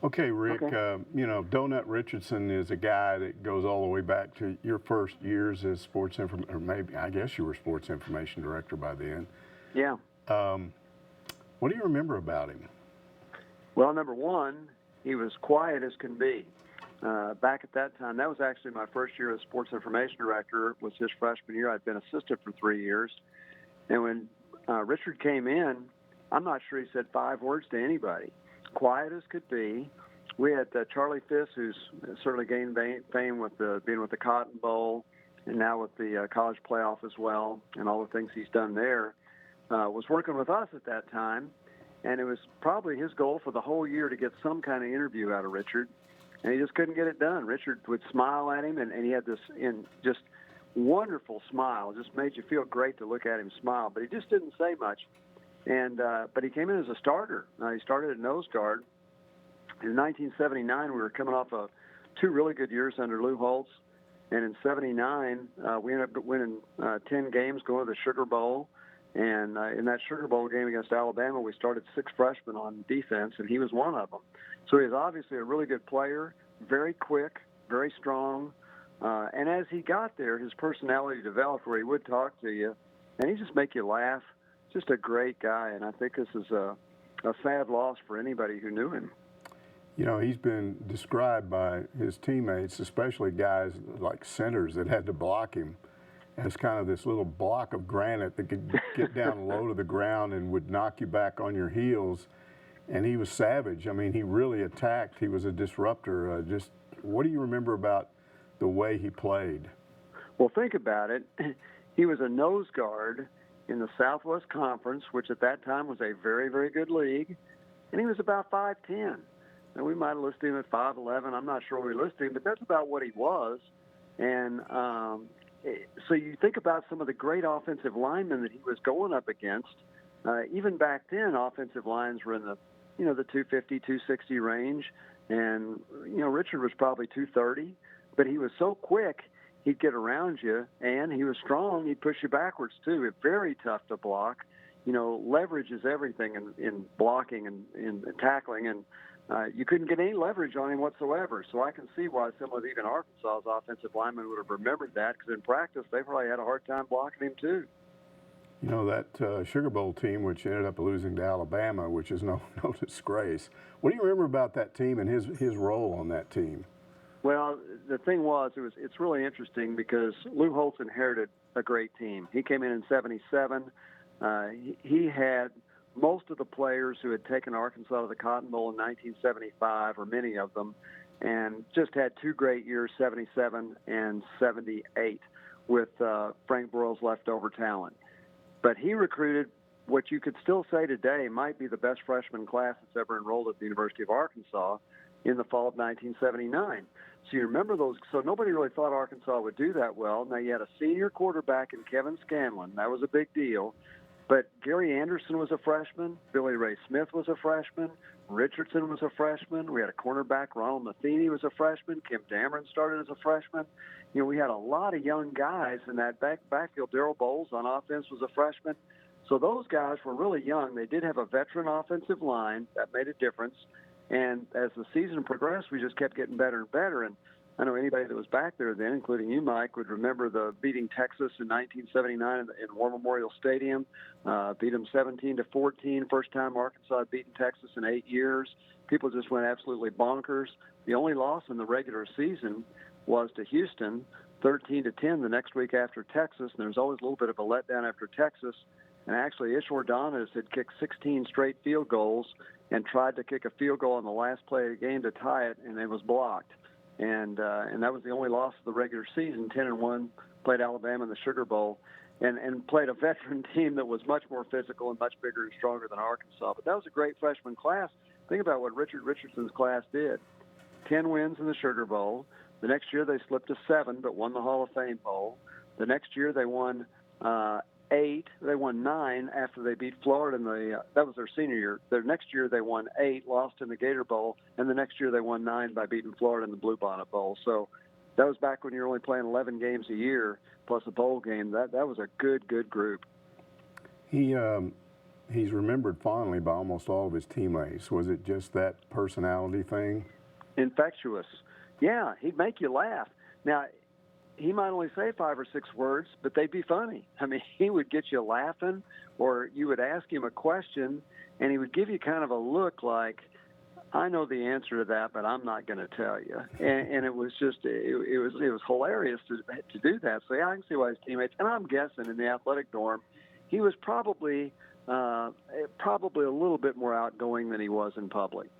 Okay, Rick, Okay. Doughnut Richardson is a guy that goes all the way back to your first years as or maybe, I guess you were sports information director by then. Yeah. What do you remember about him? Well, number one, he was quiet as can be. Back at that time, that was actually my first year as sports information director. Was his freshman year. I'd been assistant for 3 years, and when Richard came in, I'm not sure he said 5 words to anybody. Quiet as could be. We had Charlie Fiss, who's certainly gained fame with being with the Cotton Bowl, and now with the college playoff as well, and all the things he's done there. Was working with us at that time, and it was probably his goal for the whole year to get some kind of interview out of Richard, and he just couldn't get it done. Richard would smile at him, and he had this just wonderful smile. It just made you feel great to look at him smile, but he just didn't say much. And but he came in as a starter. He started at nose guard. In 1979, we were coming off of 2 really good years under Lou Holtz, and in '79, we ended up winning 10 games, going to the Sugar Bowl. And in that Sugar Bowl game against Alabama, we started 6 freshmen on defense, and he was one of them. So he was obviously a really good player, very quick, very strong. And as he got there, his personality developed where he would talk to you, and he'd just make you laugh. Just a great guy, and I think this is a sad loss for anybody who knew him. You know, he's been described by his teammates, especially guys like centers that had to block him, as kind of this little block of granite that could get down low to the ground and would knock you back on your heels. And he was savage. I mean, he really attacked. He was a disruptor. Just what do you remember about the way he played? Well, think about it. He was a nose guard in the Southwest Conference, which at that time was a very, very good league, and he was about 5'10". And we might have listed him at 5'11". I'm not sure we listed him, but that's about what he was. And so you think about some of the great offensive linemen that he was going up against. Even back then, offensive lines were in the 250, 260 range, and Richard was probably 230, but he was so quick. He'd get around you, and he was strong. He'd push you backwards too. It's very tough to block. Leverage is everything in blocking and in tackling, and you couldn't get any leverage on him whatsoever. So I can see why some of even Arkansas's offensive linemen would have remembered that, because in practice they probably had a hard time blocking him too. You know, that Sugar Bowl team, which ended up losing to Alabama, which is no disgrace. What do you remember about that team and his role on that team? Well, the thing was, it's really interesting because Lou Holtz inherited a great team. He came in '77. He had most of the players who had taken Arkansas to the Cotton Bowl in 1975, or many of them, and just had 2 great years, '77 and '78, with Frank Broyles' leftover talent. But he recruited what you could still say today might be the best freshman class that's ever enrolled at the University of Arkansas in the fall of 1979. So you remember those. So nobody really thought Arkansas would do that well. Now you had a senior quarterback in Kevin Scanlon. That was a big deal. But Gary Anderson was a freshman. Billy Ray Smith was a freshman. Richardson was a freshman. We had a cornerback, Ronald Matheny, was a freshman. Kim Dameron started as a freshman. We had a lot of young guys in that backfield. Darrell Bowles on offense was a freshman. So those guys were really young. They did have a veteran offensive line. That made a difference. And as the season progressed, we just kept getting better and better. And I know anybody that was back there then, including you, Mike, would remember the beating Texas in 1979 in War Memorial Stadium. Beat them 17-14. First time Arkansas had beaten Texas in 8 years. People just went absolutely bonkers. The only loss in the regular season was to Houston, 13-10 the next week after Texas. And there's always a little bit of a letdown after Texas. And actually, Ishwar Donis had kicked 16 straight field goals and tried to kick a field goal on the last play of the game to tie it, and it was blocked. And that was the only loss of the regular season. 10-1, played Alabama in the Sugar Bowl, and played a veteran team that was much more physical and much bigger and stronger than Arkansas. But that was a great freshman class. Think about what Richardson's class did. 10 wins in the Sugar Bowl. The next year they slipped to 7, but won the Hall of Fame Bowl. The next year they won 8. They won 9 after they beat Florida in that was their senior year. Their next year they won 8, lost in the Gator Bowl, and the next year they won 9 by beating Florida in the Bluebonnet Bowl. So that was back when you were only playing 11 games a year plus a bowl game. That was a good group. He he's remembered fondly by almost all of his teammates. Was it just that personality thing? Infectious. Yeah, he'd make you laugh. Now, he might only say 5 or 6 words, but they'd be funny. I mean, he would get you laughing, or you would ask him a question, and he would give you kind of a look like, I know the answer to that, but I'm not going to tell you. And it was just, it was hilarious to do that. So yeah, I can see why his teammates, and I'm guessing in the athletic dorm, he was probably a little bit more outgoing than he was in public.